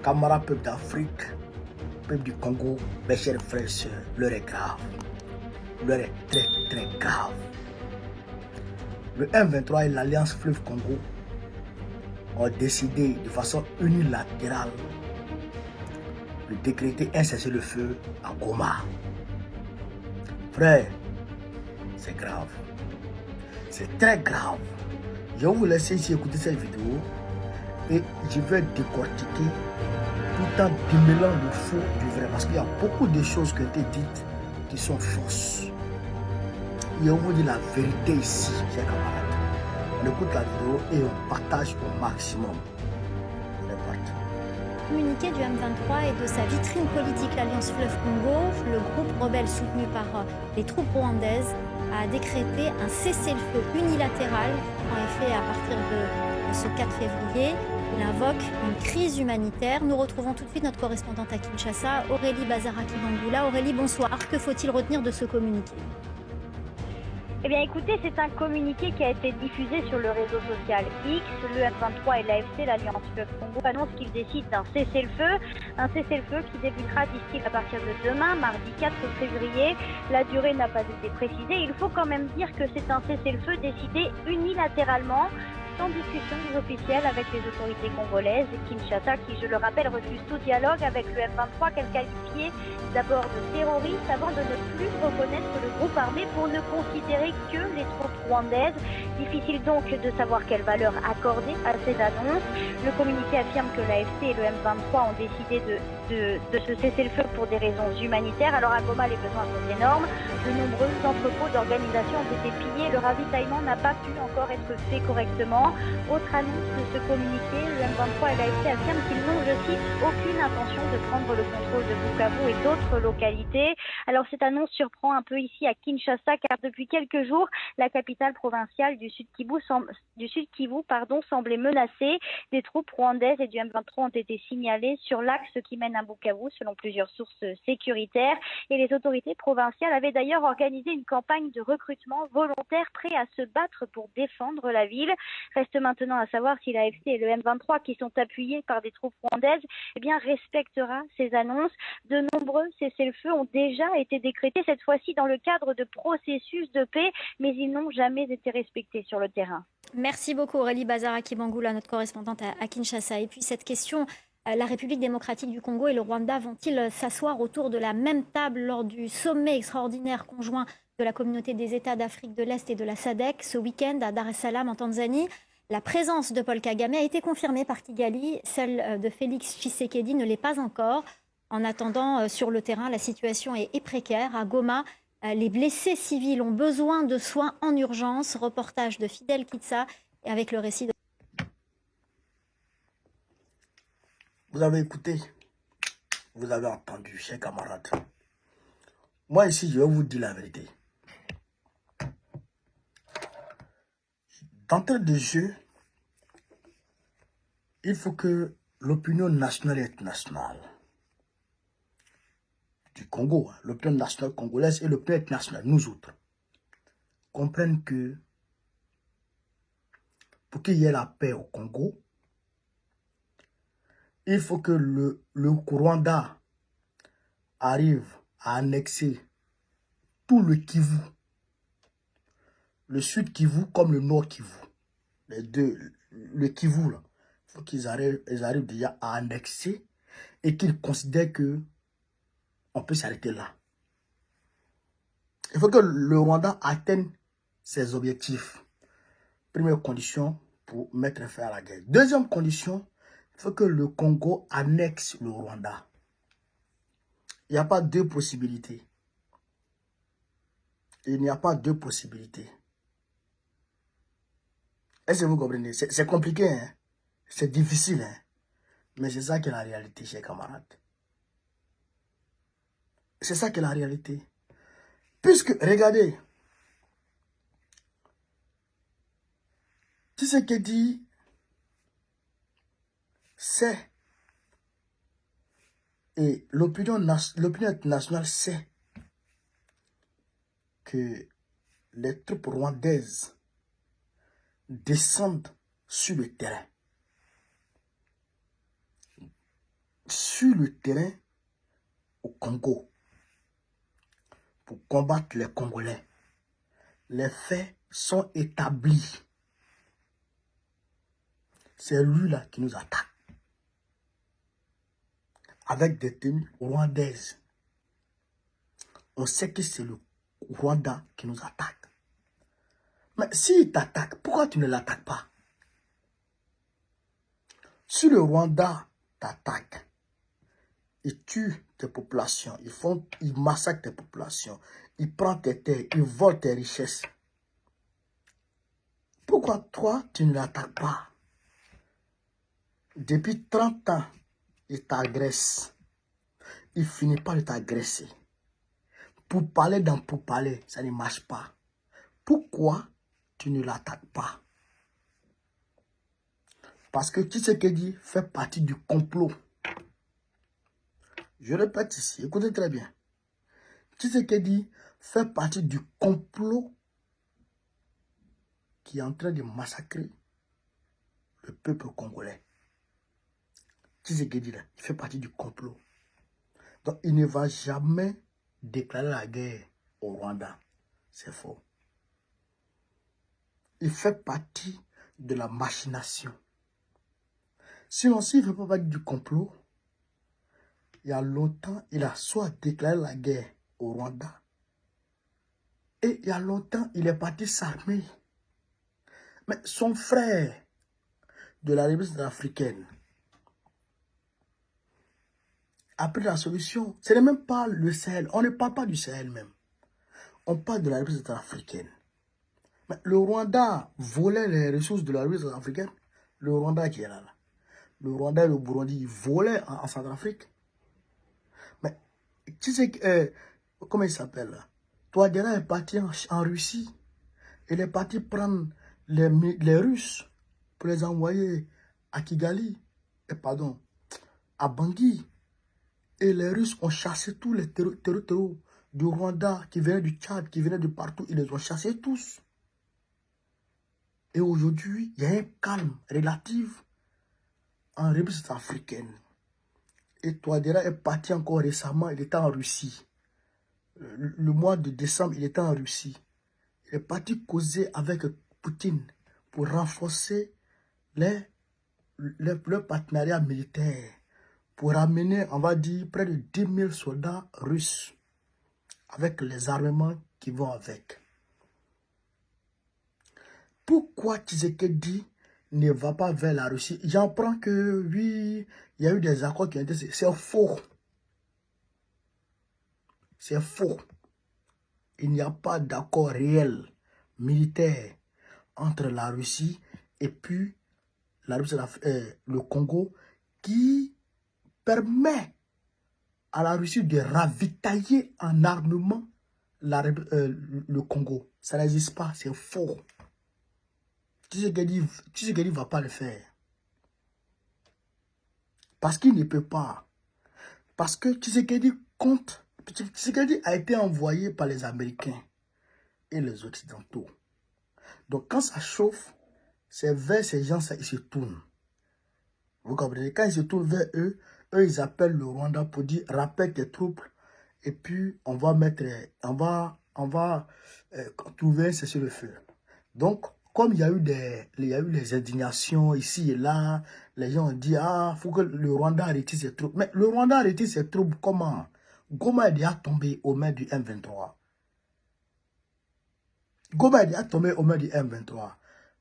Camarades peuple d'Afrique, peuple du Congo, mes chers frères et sœurs, l'heure est grave. L'heure est très très grave. Le M23 et l'Alliance Fleuve Congo ont décidé de façon unilatérale de décréter un cessez-le-feu à Goma. Frère, c'est grave. C'est très grave. Je vais vous laisser ici écouter cette vidéo et je vais décortiquer tout en démêlant le faux du vrai parce qu'il y a beaucoup de choses qui ont été dites qui sont fausses. Je vous dis la vérité ici, chers camarades. On écoute la vidéo et on partage au maximum. On est parti. Communiqué du M23 et de sa vitrine politique, l'Alliance Fleuve Congo, le groupe rebelle soutenu par les troupes rwandaises a décrété un cessez-le-feu unilatéral. En effet, à partir de ce 4 février, il invoque une crise humanitaire. Nous retrouvons tout de suite notre correspondante à Kinshasa, Aurélie Bazaraki-Bangula. Aurélie, bonsoir. Que faut-il retenir de ce communiqué ? Eh bien écoutez, c'est un communiqué qui a été diffusé sur le réseau social X. Le M23 et l'AFC, l'Alliance Fleuve Congo, annoncent qu'ils décident d'un cessez-le-feu. Un cessez-le-feu qui débutera d'ici à partir de demain, mardi 4 février. La durée n'a pas été précisée. Il faut quand même dire que c'est un cessez-le-feu décidé unilatéralement, sans discussion officielle avec les autorités congolaises. Kinshasa, qui je le rappelle, refuse tout dialogue avec le M23 qu'elle qualifiait d'abord de terroriste avant de ne plus reconnaître le groupe armé pour ne considérer que les troupes rwandaises. Difficile donc de savoir quelle valeur accorder à ces annonces. Le communiqué affirme que l'AFC et le M23 ont décidé de se cesser le feu pour des raisons humanitaires. Alors à Goma, les besoins sont énormes. De nombreux entrepôts d'organisation ont été pillés. Le ravitaillement n'a pas pu encore être fait correctement. Autre annonce de ce communiqué, le M23 et l'AFC affirment qu'ils n'ont, je cite, aucune intention de prendre le contrôle de Bukavu et d'autres localités. Alors cette annonce surprend un peu ici à Kinshasa car depuis quelques jours, la capitale provinciale du Sud Kivu semblait menacée. Des troupes rwandaises et du M23 ont été signalées sur l'axe qui mène à Bukavu selon plusieurs sources sécuritaires. Et les autorités provinciales avaient d'ailleurs organisé une campagne de recrutement volontaire prêt à se battre pour défendre la ville. Reste maintenant à savoir si l'AFC et le M23, qui sont appuyés par des troupes rwandaises, eh bien, respectera ces annonces. De nombreux cessez-le-feu ont déjà été décrétés, cette fois-ci dans le cadre de processus de paix, mais ils n'ont jamais été respectés sur le terrain. Merci beaucoup Aurélie Bazaraki-Bangula, notre correspondante à Kinshasa. Et puis cette question, la République démocratique du Congo et le Rwanda vont-ils s'asseoir autour de la même table lors du sommet extraordinaire conjoint de la communauté des États d'Afrique de l'Est et de la SADC ce week-end à Dar es Salaam en Tanzanie? La présence de Paul Kagame a été confirmée par Kigali, celle de Félix Tshisekedi ne l'est pas encore. En attendant, sur le terrain, la situation est précaire. À Goma, les blessés civils ont besoin de soins en urgence. Reportage de Fidel Kitsa avec le récit de... Vous avez écouté, vous avez entendu, chers camarades. Moi ici, je vais vous dire la vérité. D'entrée de jeu, il faut que l'opinion nationale et internationale du Congo, l'opinion nationale congolaise et l'opinion internationale, nous autres, comprennent que pour qu'il y ait la paix au Congo, il faut que le Rwanda arrive à annexer tout le Kivu, le Sud Kivu comme le Nord Kivu, les deux, le Kivu là, il faut qu'ils arrivent déjà à annexer et qu'ils considèrent que on peut s'arrêter là. Il faut que le Rwanda atteigne ses objectifs. Première condition pour mettre fin à la guerre. Deuxième condition, il faut que le Congo annexe le Rwanda. Il n'y a pas deux possibilités. Il n'y a pas deux possibilités. Est-ce que vous comprenez? C'est compliqué, hein? C'est difficile, hein? Mais c'est ça qui est la réalité, chers camarades. C'est ça qui est la réalité. Puisque, regardez, tout ce qui dit, c'est, et l'opinion internationale sait que les troupes rwandaises descendent sur le terrain. sur le terrain au Congo pour combattre les Congolais. Les faits sont établis. C'est lui là qui nous attaque. Avec des tenues rwandaises. On sait que c'est le Rwanda qui nous attaque. Mais s'il t'attaque, pourquoi tu ne l'attaques pas? Si le Rwanda t'attaque, il tue tes populations, il massacre tes populations, il prend tes terres, il vole tes richesses. Pourquoi toi, tu ne l'attaques pas? Depuis 30 ans, il t'agresse. Il finit par t'agresser. Pour parler pour parler, ça ne marche pas. Pourquoi tu ne l'attaques pas? Parce que Tshisekedi fait partie du complot. Je répète ici, écoutez très bien. Tshisekedi fait partie du complot qui est en train de massacrer le peuple congolais. Tshisekedi, il fait partie du complot. Donc, il ne va jamais déclarer la guerre au Rwanda. C'est faux. Il fait partie de la machination. Sinon, s'il ne fait pas partie du complot, il y a longtemps, il a soit déclaré la guerre au Rwanda, et il y a longtemps, il est parti s'armer. Mais son frère de la République africaine a pris la solution. Ce n'est même pas le Sahel. On ne parle pas du Sahel même. On parle de la République africaine. Mais le Rwanda volait les ressources de la République africaine. Le Rwanda qui est là. Le Rwanda et le Burundi volaient en Centrafrique. Mais tu sais, comment il s'appelle là? Touadéra est parti en Russie. Il est parti prendre les Russes pour les envoyer à Kigali, pardon, à Bangui. Et les Russes ont chassé tous les terreaux du Rwanda qui venaient du Tchad, qui venaient de partout. Ils les ont chassés tous. Et aujourd'hui, il y a un calme relatif en République africaine. Et Touadéra est parti encore récemment, il était en Russie. Le mois de décembre, il était en Russie. Il est parti causer avec Poutine pour renforcer le partenariat militaire. Pour amener, on va dire, près de 10 000 soldats russes avec les armements qui vont avec. Pourquoi Tshisekedi ne va pas vers la Russie? J'en prends que, oui, il y a eu des accords qui ont été... C'est faux. C'est faux. Il n'y a pas d'accord réel militaire entre la Russie et puis le Congo qui permet à la Russie de ravitailler en armement le Congo. Ça n'existe pas, c'est faux. Tshisekedi ne va pas le faire. Parce qu'il ne peut pas. Parce que Tshisekedi compte. Tshisekedi a été envoyé par les Américains et les Occidentaux. Donc quand ça chauffe, c'est vers ces gens ça ils se tournent. Vous comprenez? Quand ils se tournent vers eux, ils appellent le Rwanda pour dire rappelle tes troupes et puis on va trouver un cessez-le-feu. Donc comme il y a eu des indignations ici et là, les gens ont dit ah faut que le Rwanda retire ses troupes. Mais le Rwanda retire ses troupes comment? Goma est déjà tombé aux mains du M23. Goma est déjà tombé aux mains du M23.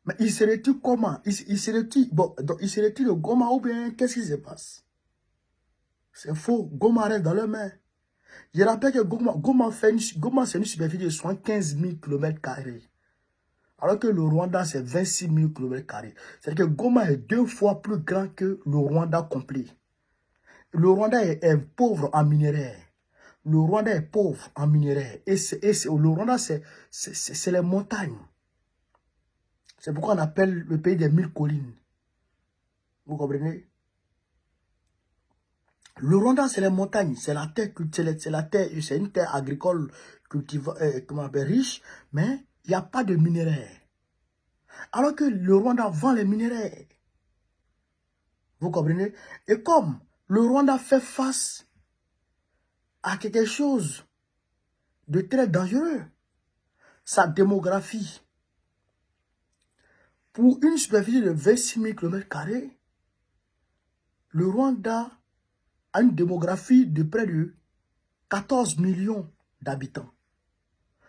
Mais il se retire comment? Il se retire, bon, donc il se retire de Goma ou bien qu'est-ce qui se passe? C'est faux. Goma reste dans leurs mains. Je rappelle que Goma c'est une superficie de 75 000 km². Alors que le Rwanda, c'est 26 000 km². C'est-à-dire que Goma est 2 fois plus grand que le Rwanda complet. Le Rwanda est pauvre en minerais. Le Rwanda est pauvre en minerais. Et le Rwanda, c'est les montagnes. C'est pourquoi on appelle le pays des 1000 collines. Vous comprenez? Le Rwanda, c'est les montagnes. C'est la terre, c'est une terre agricole riche, mais il n'y a pas de minerais. Alors que le Rwanda vend les minerais. Vous comprenez? Et comme le Rwanda fait face à quelque chose de très dangereux. Sa démographie. Pour une superficie de 26 000 km², le Rwanda a une démographie de près de 14 millions d'habitants.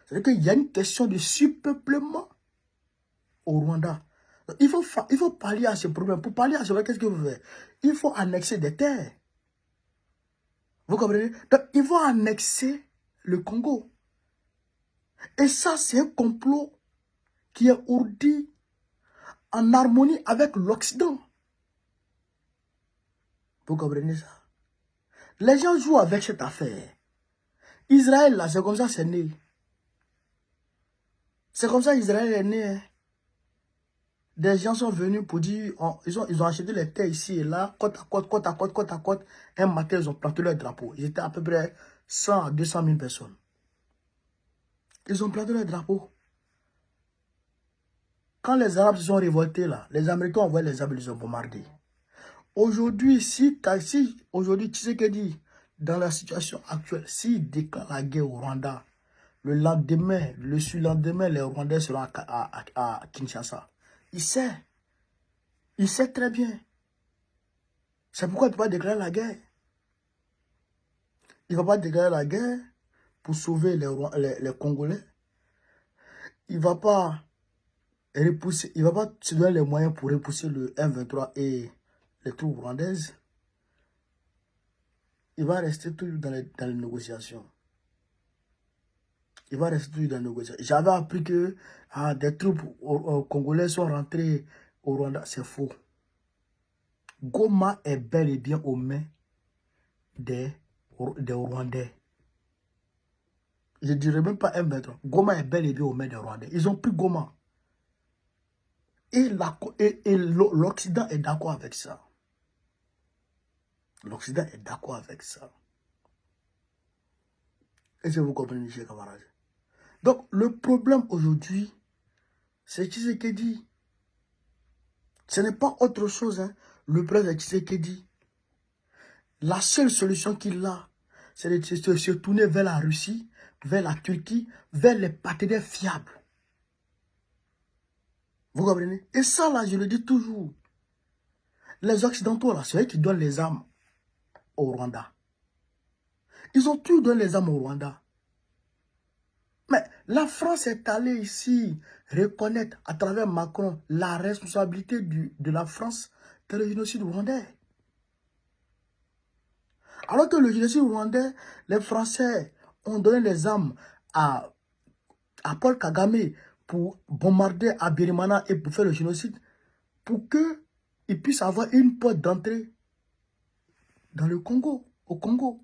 C'est-à-dire qu'il y a une question de surpeuplement au Rwanda. Il faut pallier à ce problème. Pour pallier à ce problème, qu'est-ce que vous faites? Il faut annexer des terres. Vous comprenez? Donc, il faut annexer le Congo. Et ça, c'est un complot qui est ourdi en harmonie avec l'Occident. Vous comprenez ça? Les gens jouent avec cette affaire. Israël, là, c'est comme ça c'est né. C'est comme ça Israël est né. Hein. Des gens sont venus pour dire, ils ont acheté les terres ici et là, côte à côte. Un matin, ils ont planté leur drapeau. Ils étaient à peu près 100 à 200 000 personnes. Ils ont planté leur drapeau. Quand les Arabes se sont révoltés, là, les Américains ont envoyé les Arabes, ils ont bombardé. Aujourd'hui, aujourd'hui, Tshisekedi, dans la situation actuelle, s'il déclare la guerre au Rwanda, le lendemain, le surlendemain, les Rwandais seront à Kinshasa. Il sait très bien. C'est pourquoi il ne peut pas déclarer la guerre. Il ne va pas déclarer la guerre pour sauver les Congolais. Il ne va pas repousser, il ne va pas se donner les moyens pour repousser le M23 et les troupes rwandaises. Il va rester toujours dans les négociations. Il va rester toujours dans les négociations. J'avais appris que des troupes congolaises sont rentrées au Rwanda. C'est faux. Goma est bel et bien aux mains des Rwandais. Je ne dirais même pas M23. Goma est bel et bien aux mains des Rwandais. Ils ont pris Goma. Et l'Occident est d'accord avec ça. L'Occident est d'accord avec ça. Est-ce que vous comprenez, chers camarades? Donc, le problème aujourd'hui, c'est Tshisekedi. Ce n'est pas autre chose. Hein. Le problème de Tshisekedi. La seule solution qu'il a, c'est de se tourner vers la Russie, vers la Turquie, vers les partenaires fiables. Vous comprenez? Et ça, là, je le dis toujours. Les Occidentaux, là, c'est eux qui donnent les armes au Rwanda. Ils ont tout donné les armes au Rwanda. Mais la France est allée ici reconnaître à travers Macron la responsabilité de la France dans le génocide rwandais. Alors que le génocide rwandais, les Français ont donné les armes à Paul Kagame pour bombarder Abirimana et pour faire le génocide, pour qu'ils puissent avoir une porte d'entrée dans le Congo, au Congo.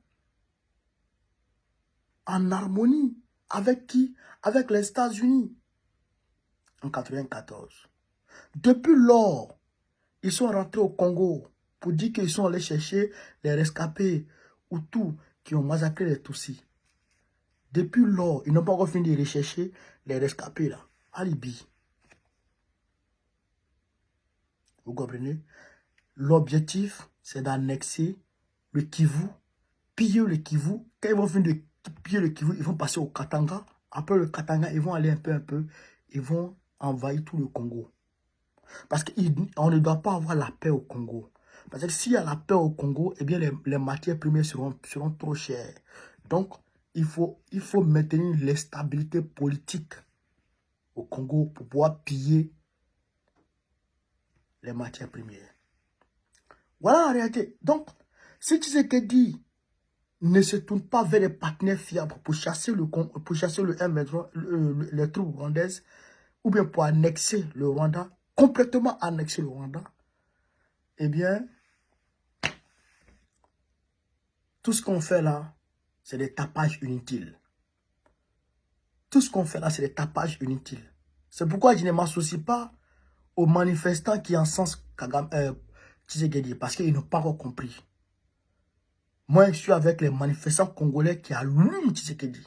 En harmonie. Avec qui? Avec les États-Unis. En 1994. Depuis lors, ils sont rentrés au Congo pour dire qu'ils sont allés chercher les rescapés Hutus qui ont massacré les Tutsis. Depuis lors, ils n'ont pas encore fini de rechercher les rescapés là, à Libye. Vous comprenez? L'objectif, c'est d'annexer le Kivu, piller le Kivu. Quand ils vont finir de piller le Kivu, ils vont passer au Katanga. Après le Katanga, ils vont aller un peu. Ils vont envahir tout le Congo. Parce qu'on ne doit pas avoir la paix au Congo. Parce que s'il y a la paix au Congo, eh bien les matières premières seront trop chères. Donc, il faut maintenir l'instabilité politique au Congo pour pouvoir piller les matières premières. Voilà la réalité. Donc, si Tshisekedi ne se tourne pas vers les partenaires fiables pour chasser le M23, les troupes rwandaises, ou bien pour annexer le Rwanda, complètement annexer le Rwanda, eh bien, tout ce qu'on fait là, c'est des tapages inutiles. Tout ce qu'on fait là, c'est des tapages inutiles. C'est pourquoi je ne m'associe pas aux manifestants qui encensent Tshisekedi, parce qu'ils n'ont pas encore compris. Moi, je suis avec les manifestants congolais qui allument Tshisekedi.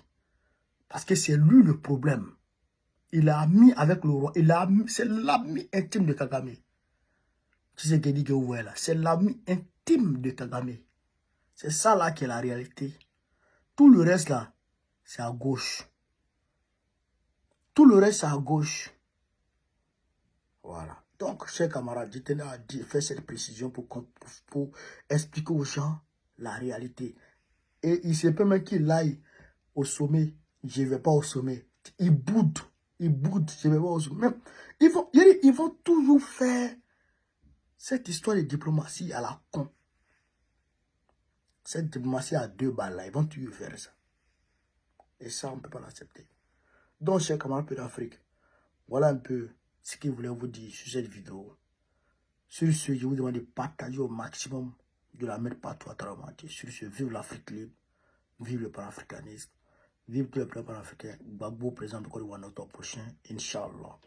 Parce que c'est lui le problème. Il a mis avec le roi. C'est l'ami intime de Kagame. Tshisekedi que vous voyez là. C'est l'ami intime de Kagame. C'est ça là qui est la réalité. Tout le reste là, c'est à gauche. Tout le reste, c'est à gauche. Voilà. Donc, chers camarades, je tenais à faire cette précision pour expliquer aux gens la réalité. Et il se peut même qu'il aille au sommet. Je ne vais pas au sommet. Il boude. Je ne vais pas au sommet. Même, ils vont toujours faire cette histoire de diplomatie à la con. Cette diplomatie à 2 balles là, ils vont toujours faire ça. Et ça, on ne peut pas l'accepter. Donc, chers camarades d'Afrique, voilà un peu ce que je voulais vous dire sur cette vidéo. Sur ce, je vous demande de partager au maximum, de la mettre partout à travers le monde. Sur ce, vive l'Afrique libre, vive le panafricanisme, vive tout le peuple panafricain. Gbagbo, président de Côte d'Ivoire, notre prochain, Inch'Allah.